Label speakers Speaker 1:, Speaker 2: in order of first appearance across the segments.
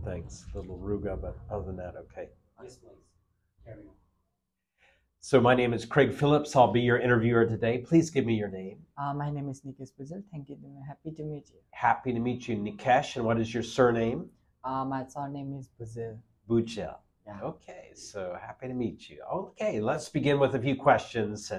Speaker 1: thanks. A little ruga, but other than that, okay.
Speaker 2: Yes, please. Carry on.
Speaker 1: So my name is Craig Phillips. I'll be your interviewer today. Please give me your name.
Speaker 3: My name is Nikesh Bujal. Thank you. Happy to meet you.
Speaker 1: Happy to meet you, Nikesh. And what is your surname?
Speaker 3: My surname is Bujal.
Speaker 1: Bujal.
Speaker 3: Yeah.
Speaker 1: Okay, so happy to meet you. Okay, let's begin with a few questions.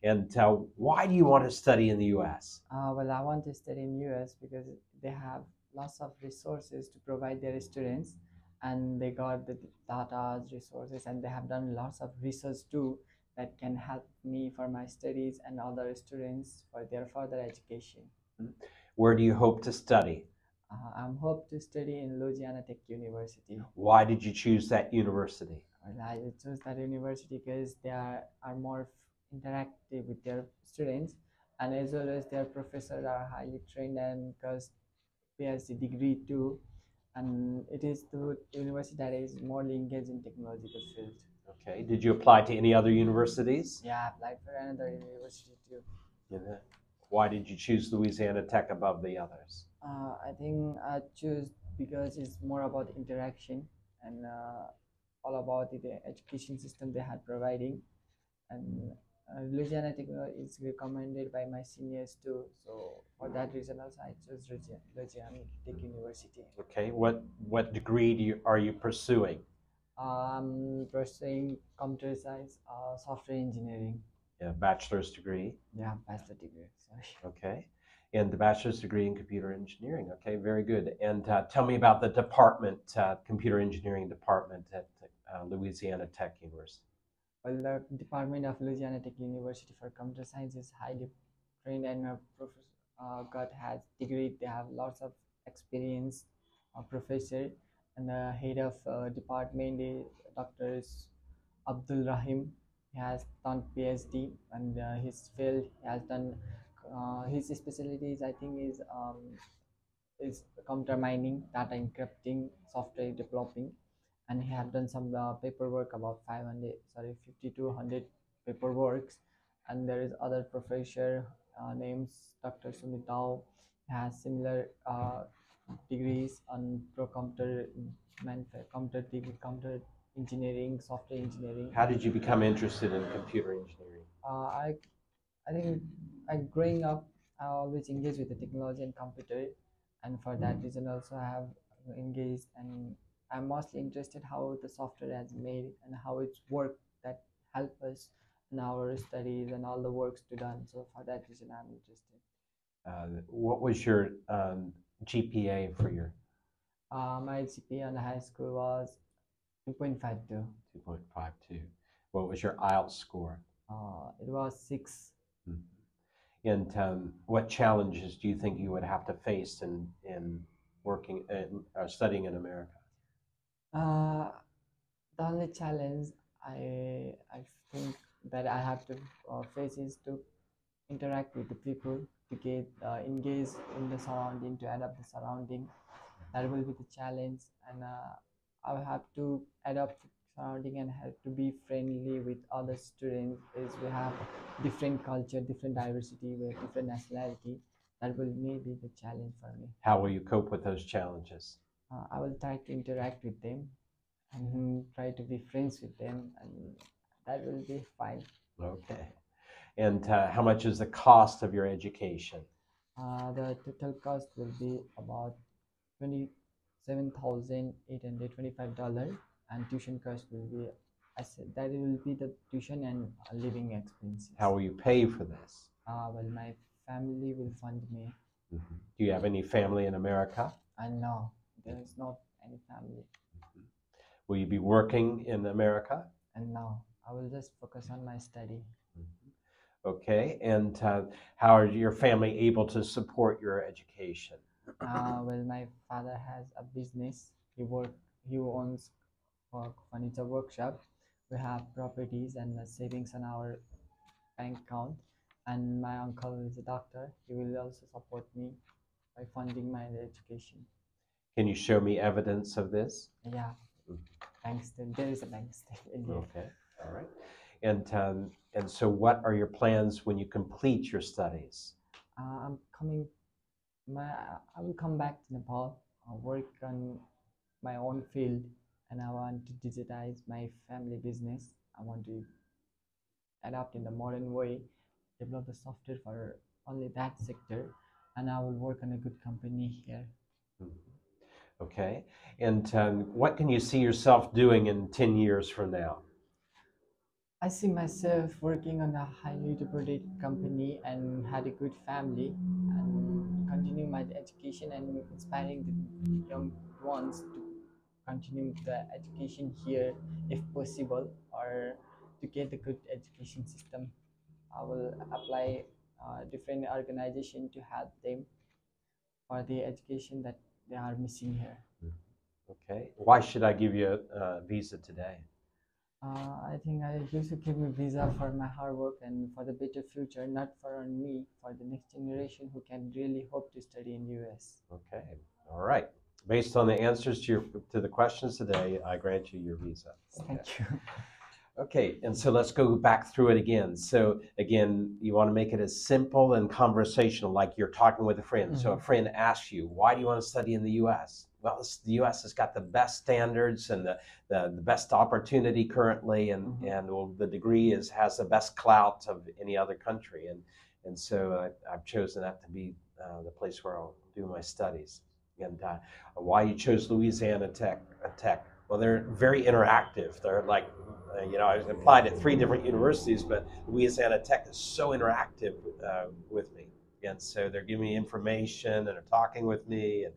Speaker 1: And why do you want to study in the U.S.?
Speaker 3: Well, I want to study in US because they have lots of resources to provide their students, and they got the data resources, and they have done lots of research too that can help me for my studies and other students for their further education.
Speaker 1: Where do you hope to study?
Speaker 3: I'm hope to study in Louisiana Tech University.
Speaker 1: Why did you choose that university?
Speaker 3: Well, I chose that university because they are more interactive with their students, and as well as their professors are highly trained and because PhD degree too, and it is the university that is more engaged in technological field.
Speaker 1: Okay, did you apply to any other universities?
Speaker 3: Yeah, I applied for another university too.
Speaker 1: Yeah. Why did you choose Louisiana Tech above the others?
Speaker 3: I think I choose because it's more about interaction and all about the education system they had providing, and Louisiana Tech is recommended by my seniors too. So for that reason also I chose Louisiana Tech University.
Speaker 1: Okay, what degree are you pursuing?
Speaker 3: I'm pursuing computer science, software engineering.
Speaker 1: Yeah, bachelor's degree.
Speaker 3: Yeah, bachelor degree. Sorry.
Speaker 1: Okay, and the bachelor's degree in computer engineering. Okay, very good. And tell me about the department, computer engineering department at Louisiana Tech University.
Speaker 3: Well, the Department of Louisiana Tech University for Computer Science is highly trained, and God has degree. They have lots of experience, professor, and the head of department is Dr. Abdul Rahim. He has done PhD, and his field he has done. His specialties, I think, is computer mining, data encrypting, software developing, and he have done some paperwork about 50 to 100 paperworks. And there is other professor names Dr. Sumit Dao. He has similar degrees on computer engineering, software engineering.
Speaker 1: How did you become interested in computer engineering?
Speaker 3: I think growing up, I always engaged with the technology and computer, and for that reason also I have engaged, and I'm mostly interested how the software has made and how it's worked that help us in our studies and all the works to done. So for that reason I'm interested.
Speaker 1: What was your GPA for your
Speaker 3: My GPA in high school was 2.52.
Speaker 1: 2.52? What was your IELTS score?
Speaker 3: It was 6.
Speaker 1: And what challenges do you think you would have to face in working and studying in America?
Speaker 3: The only challenge I think that I have to face is to interact with the people, to get engaged in the surrounding, to adapt the surrounding. That will be the challenge, and I will have to adapt the surrounding and have to be friendly with other students. Is we have different culture, different diversity, we have different nationality. That will maybe the challenge for me.
Speaker 1: How will you cope with those challenges?
Speaker 3: I will try to interact with them and try to be friends with them, and that will be fine.
Speaker 1: Okay. And how much is the cost of your education?
Speaker 3: The total cost will be about $27,825, and tuition cost will be, I said that it will be the tuition and living expenses.
Speaker 1: How will you pay for this?
Speaker 3: Well, my family will fund me.
Speaker 1: Do you have any family in America?
Speaker 3: No, there is not any family.
Speaker 1: Will you be working in America?
Speaker 3: And no, I will just focus on my study.
Speaker 1: Okay, and how are your family able to support your education?
Speaker 3: Well, my father has a business. He owns a furniture workshop. We have properties and savings on our bank account. And my uncle is a doctor. He will also support me by funding my education.
Speaker 1: Can you show me evidence of this?
Speaker 3: Yeah, bank statement. There is a bank statement.
Speaker 1: Okay, all right. And so what are your plans when you complete your studies?
Speaker 3: I will come back to Nepal, work on my own field, and I want to digitize my family business. I want to adapt in the modern way, develop the software for only that sector, and I will work in a good company here.
Speaker 1: Mhm. Okay. And what can you see yourself doing in 10 years from now?
Speaker 3: I see myself working on a highly reputed company and had a good family and continue my education and inspiring the young ones to continue the education here if possible, or to get a good education system. I will apply different organization to help them for the education that they are missing here.
Speaker 1: Okay. Why should I give you a visa today?
Speaker 3: I think I used to give me visa for my hard work and for the better future, not for on me, for the next generation who can really hope to study in US.
Speaker 1: Okay. All right. Based on the answers to the questions today, I grant you your visa. Okay.
Speaker 3: Thank you.
Speaker 1: Okay, and so let's go back through it again. So again, you want to make it as simple and conversational, like you're talking with a friend. So a friend asks you, why do you want to study in the U.S.? Well, the U.S. has got the best standards and the best opportunity currently, and well, the degree has the best clout of any other country. And so I've chosen that to be the place where I'll do my studies. And why you chose Louisiana Tech? Well, they're very interactive. They're like, I applied at 3 different universities, but Louisiana Tech is so interactive with me. And so they're giving me information and they're talking with me.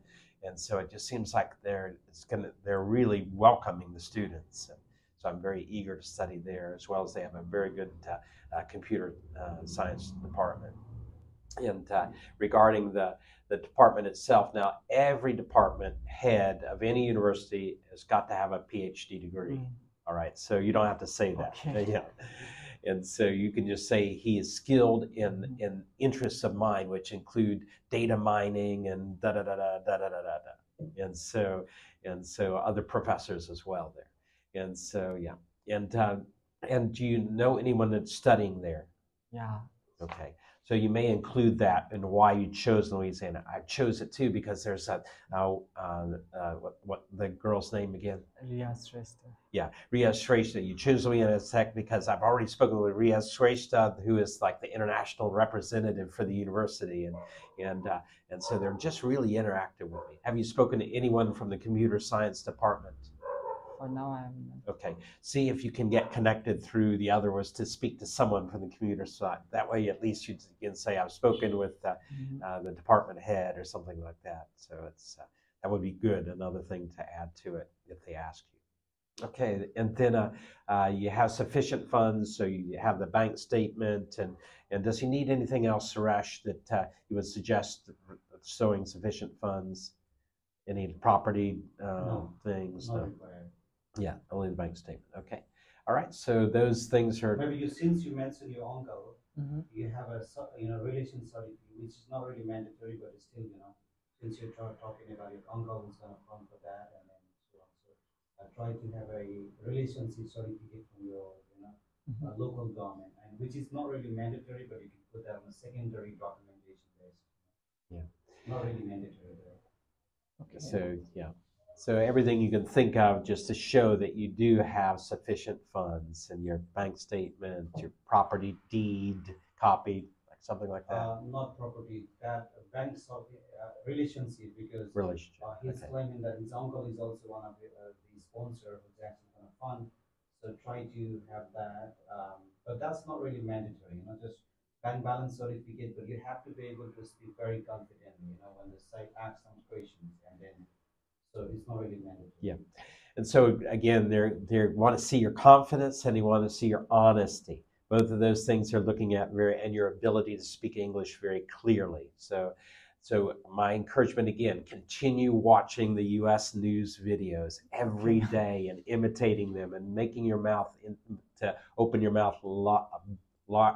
Speaker 1: And so it just seems like they're really welcoming the students. And so I'm very eager to study there, as well as they have a very good computer science department. And regarding the department itself, now every department head of any university has got to have a PhD degree. All right, so you don't have to say that.
Speaker 3: Okay.
Speaker 1: Yeah. And so you can just say he is skilled in interests of mine, which include data mining and da da da da da da da da. And so other professors as well there. And so yeah. And do you know anyone that's studying there?
Speaker 3: Yeah.
Speaker 1: Okay. So you may include that in why you chose Louisiana. I chose it too because there's what the girl's name again?
Speaker 3: Riyaz Shrestha.
Speaker 1: Yeah, Riyaz Shrestha. You choose Louisiana Tech because I've already spoken with Riyaz Shrestha, who is like the international representative for the university, and so they're just really interactive with me. Have you spoken to anyone from the computer science department?
Speaker 3: For now, I haven't.
Speaker 1: Okay. See if you can get connected through the other was to speak to someone from the computer side. That way, at least you can say, I've spoken with the department head or something like that. So that would be good. Another thing to add to it if they ask you. Okay. And then you have sufficient funds. So you have the bank statement. And does he need anything else, Suresh, that you would suggest showing sufficient funds? Any property things?
Speaker 2: Not required.
Speaker 1: Yeah, only the bank statement. Okay. All right. So those things are.
Speaker 2: Maybe since you mentioned your uncle, you have a relation certificate, which is not really mandatory, but it's still since you're talking about your uncle who's gonna come for that, and then so on. So try to have a relationship certificate from your local government, and which is not really mandatory, but you can put that on a secondary documentation base.
Speaker 1: Yeah.
Speaker 2: Not really mandatory though.
Speaker 1: Okay. So yeah. So everything you can think of just to show that you do have sufficient funds in your bank statement, your property deed copy, like something like that.
Speaker 2: Not property, that bank relationship, because he's claiming that his uncle is also one of the sponsor who's actually going to fund. So try to have that, but that's not really mandatory. Just bank balance certificate, but you have to be able to speak very confidently. When the site asks some questions, and then. So it's not really mandatory.
Speaker 1: Yeah. And so again, they want to see your confidence and they want to see your honesty. Both of those things they're looking at and your ability to speak English very clearly. So my encouragement again, continue watching the US news videos every day and imitating them and making your mouth to open your mouth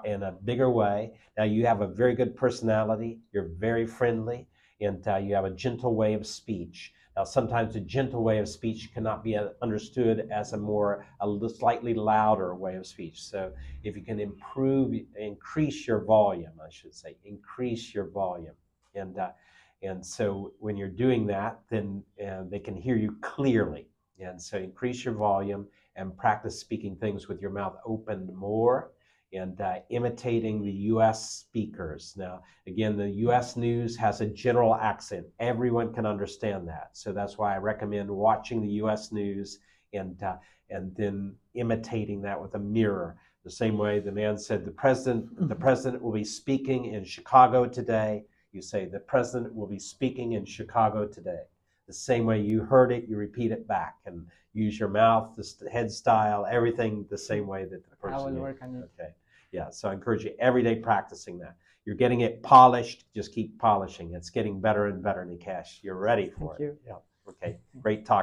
Speaker 1: in a bigger way. Now you have a very good personality, you're very friendly, and you have a gentle way of speech. Now, sometimes a gentle way of speech cannot be understood as a slightly louder way of speech. So if you can increase your volume, I should say, increase your volume. And so when you're doing that, then they can hear you clearly. And so increase your volume and practice speaking things with your mouth opened more, and imitating the U.S. speakers. Now, again, the U.S. news has a general accent. Everyone can understand that. So that's why I recommend watching the U.S. news and then imitating that with a mirror. The same way the man said, the president will be speaking in Chicago today. You say, the president will be speaking in Chicago today. The same way you heard it, you repeat it back, and use your mouth, the head style, everything the same way that the person.
Speaker 3: I will work on it.
Speaker 1: Okay. Yeah, so I encourage you every day practicing that. You're getting it polished, just keep polishing. It's getting better and better, Nikesh. You're ready for
Speaker 3: Thank you.
Speaker 1: Yeah. Okay, great talk.